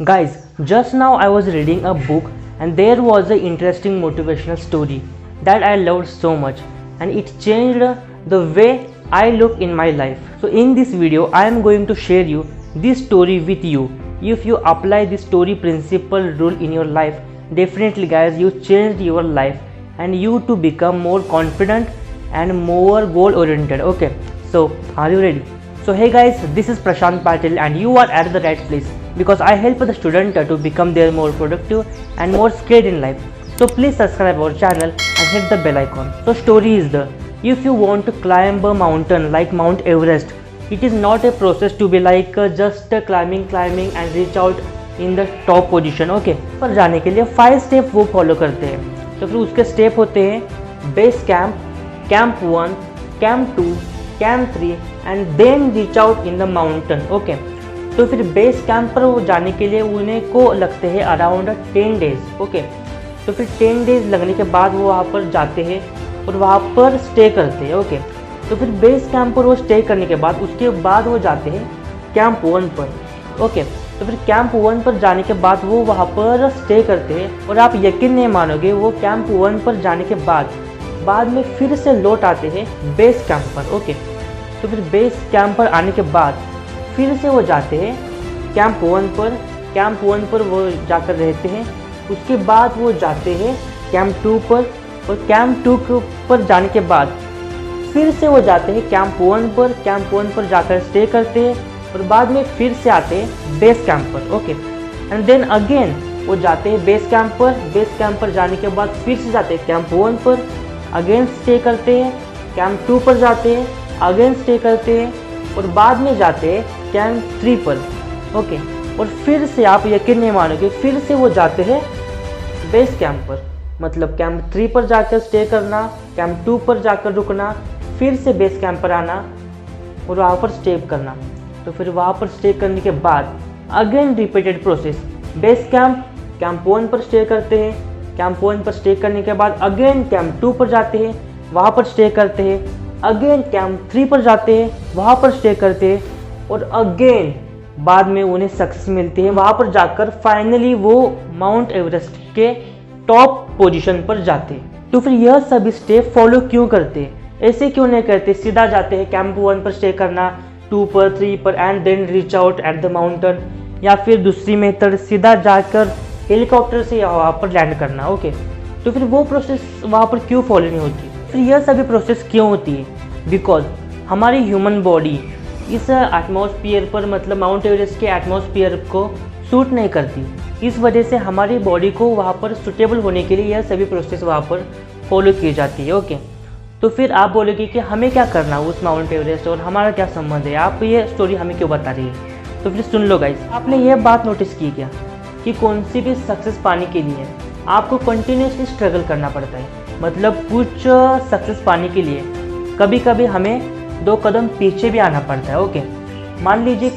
Guys, just now I was reading a book and there was an interesting motivational story that I loved so much and it changed the way I look in my life. So in this video I am going to share you this story with you. If you apply this story principle rule in your life, definitely guys you changed your life and you to become more confident and more goal oriented. Okay, so are you ready? So hey guys, this is Prashant Patil and you are at the right place because I help the student to become their more productive and more skilled in life. So please subscribe our channel and hit the bell icon. So story is the, if you want to climb a mountain like Mount Everest, it is not a process to be like just climbing and reach out in the top position. Okay, पर जाने के लिए 5 step वो follow करते हैं. तो फिर उसके स्टेप होते हैं base camp, camp 1, camp 2, camp 3 and then reach out in the mountain. Okay, तो फिर बेस कैंप पर वो जाने के लिए उन्हें को लगते हैं अराउंड 10 डेज. ओके, तो फिर 10 डेज लगने के बाद वो वहाँ पर जाते हैं और वहाँ पर स्टे करते हैं. ओके, तो फिर बेस कैंप पर वो स्टे करने के बाद उसके बाद वो जाते हैं कैंप 1 पर. ओके, तो फिर कैंप 1 पर जाने के बाद वो वहाँ पर स्टे करते हैं और आप यकीन नहीं मानोगे वो कैंप 1 पर जाने के बाद में फिर से लौट आते हैं बेस कैंप पर. ओके, तो फिर बेस कैंप पर आने के बाद फिर से वो जाते हैं कैंप 1 पर. कैंप 1 पर वो जाकर रहते हैं. उसके बाद वो जाते हैं कैंप 2 पर और कैंप 2 पर जाने के बाद फिर से वो जाते हैं कैंप 1 पर. कैंप 1 पर जाकर स्टे करते हैं और बाद में फिर से आते हैं बेस कैंप पर. ओके, एंड देन अगेन वो जाते हैं बेस कैंप पर. बेस कैंप पर जाने के बाद फिर से जाते हैं कैंप 1 पर, अगेन स्टे करते हैं. कैंप 2 पर जाते हैं, अगेन स्टे करते हैं और बाद में जाते हैं कैंप 3 पर. ओके, और फिर से आप यकीन नहीं मानोगे फिर से वो जाते हैं बेस कैंप पर. मतलब कैंप 3 पर जाकर स्टे करना, कैंप 2 पर जाकर रुकना, फिर से बेस कैंप पर आना और वहाँ पर स्टे करना. तो फिर वहाँ पर स्टे करने के बाद again repeated process. Base camp 1 पर स्टे करते हैं. कैंप 1 पर स्टे करने के बाद अगेन कैंप 2 पर जाते हैं, वहाँ पर स्टे करते हैं. अगेन कैंप 3 पर जाते हैं, वहाँ पर स्टे करते हैं और अगेन बाद में उन्हें सक्सेस मिलती है. वहाँ पर जाकर फाइनली वो माउंट एवरेस्ट के टॉप पोजीशन पर जाते हैं. तो फिर यह सभी स्टेप फॉलो क्यों करते हैं? ऐसे क्यों नहीं करते सीधा जाते हैं कैंप 1 पर स्टे करना, 2 पर, 3 पर and then reach out at the mountain, या फिर दूसरी मेथड सीधा जाकर हेलीकॉप्टर से वहाँ पर लैंड करना. ओके, तो फिर वो प्रोसेस वहाँ पर क्यों फॉलो नहीं होती? फिर यह सभी प्रोसेस क्यों होती है? बिकॉज हमारी ह्यूमन बॉडी इस एटमॉस्फेयर पर, मतलब माउंट एवरेस्ट के एटमॉस्फेयर को सूट नहीं करती. इस वजह से हमारी बॉडी को वहाँ पर सूटेबल होने के लिए यह सभी प्रोसेस वहाँ पर फॉलो की जाती है. ओके, तो फिर आप बोलोगे कि हमें क्या करना उस माउंट एवरेस्ट और हमारा क्या संबंध है, आप ये स्टोरी हमें क्यों बता रही है? तो फिर सुन लो गाइस, आपने ये बात नोटिस की क्या कि कौन सी भी सक्सेस पाने के लिए आपको कंटिन्यूसली स्ट्रगल करना पड़ता है. मतलब कुछ सक्सेस पाने के लिए कभी कभी हमें 2 कदम पीछे भी आना पड़ता है. ओके, मान लीजिए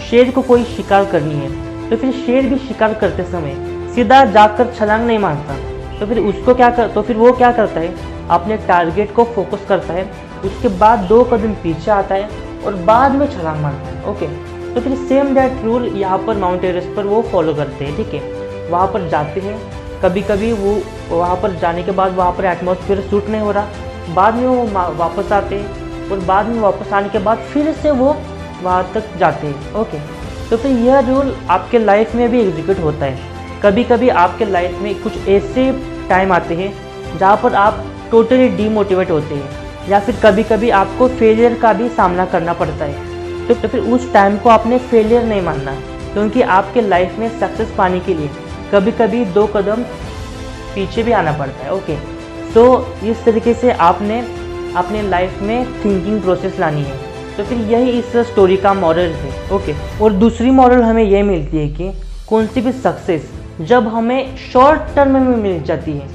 शेर को कोई शिकार करनी है तो फिर शेर भी शिकार करते समय सीधा जाकर छलांग नहीं मारता. तो फिर वो क्या करता है, अपने टारगेट को फोकस करता है, उसके बाद 2 कदम पीछे आता है और बाद में छलांग मारता है. ओके, तो फिर सेम दैट रूल यहाँ पर माउंट एवरेस्ट पर वो फॉलो करते हैं. ठीक है, वहाँ पर जाते हैं, कभी कभी वो वहाँ पर जाने के बाद वहाँ पर एटमॉस्फेयर सूट नहीं हो रहा, बाद में वो वापस आते हैं और बाद में वापस आने के बाद फिर से वो वहाँ तक जाते हैं. ओके, तो फिर यह रूल आपके लाइफ में भी एग्जीक्यूट होता है. कभी कभी आपके लाइफ में कुछ ऐसे टाइम आते हैं जहाँ पर आप टोटली डीमोटिवेट होते हैं या फिर कभी कभी आपको फेलियर का भी सामना करना पड़ता है. तो फिर उस टाइम को आपने फेलियर नहीं मानना, क्योंकि आपके लाइफ में सक्सेस पाने के लिए कभी कभी 2 कदम पीछे भी आना पड़ता है. ओके, तो इस तरीके से आपने अपने लाइफ में थिंकिंग प्रोसेस लानी है. तो फिर यही इस स्टोरी का मॉरल है. ओके, और दूसरी मॉरल हमें यह मिलती है कि कौन सी भी सक्सेस जब हमें शॉर्ट टर्म में मिल जाती है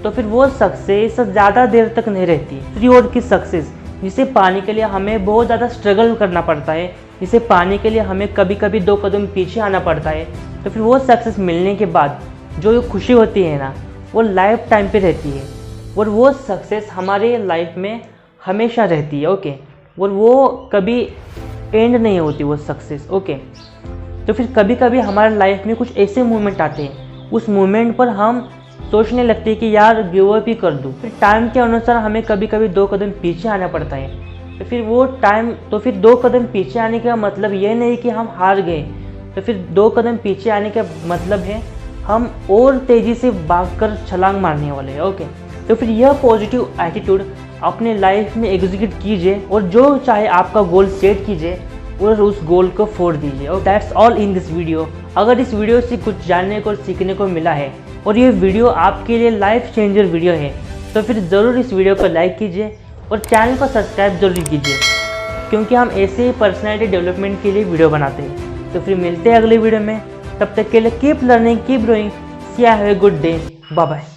तो फिर वो सक्सेस ज़्यादा देर तक नहीं रहती. दूसरी ओर की सक्सेस जिसे पाने के लिए हमें बहुत ज़्यादा स्ट्रगल करना पड़ता है, जिसे पाने के लिए हमें कभी कभी 2 कदम पीछे आना पड़ता है, तो फिर वो सक्सेस मिलने के बाद जो खुशी होती है ना, वो लाइफ टाइम पे रहती है और वो सक्सेस हमारे लाइफ में हमेशा रहती है. ओके, और वो कभी एंड नहीं होती वो सक्सेस. ओके, तो फिर कभी कभी हमारे लाइफ में कुछ ऐसे मोमेंट आते हैं, उस मोमेंट पर हम सोचने लगते हैं कि यार गिव अप ही कर दूँ। फिर टाइम के अनुसार हमें कभी कभी 2 कदम पीछे आना पड़ता है। तो फिर 2 कदम पीछे आने का मतलब ये नहीं कि हम हार गए। तो फिर 2 कदम पीछे आने का मतलब है हम और तेज़ी से भागकर छलांग मारने वाले हैं। ओके, तो फिर यह पॉजिटिव एटीट्यूड अपने लाइफ में एग्जीक्यूट कीजिए और जो चाहे आपका गोल सेट कीजिए और उस गोल को फोड़ दीजिए। और that's all in this video. अगर इस वीडियो से कुछ जानने को और सीखने को मिला है और ये वीडियो आपके लिए लाइफ चेंजर वीडियो है, तो फिर ज़रूर इस वीडियो को लाइक कीजिए और चैनल को सब्सक्राइब जरूर कीजिए, क्योंकि हम ऐसे ही पर्सनैलिटी डेवलपमेंट के लिए वीडियो बनाते हैं। तो फिर मिलते हैं अगले वीडियो में, तब तक के लिए keep learning, keep growing, see have a good day, bye bye.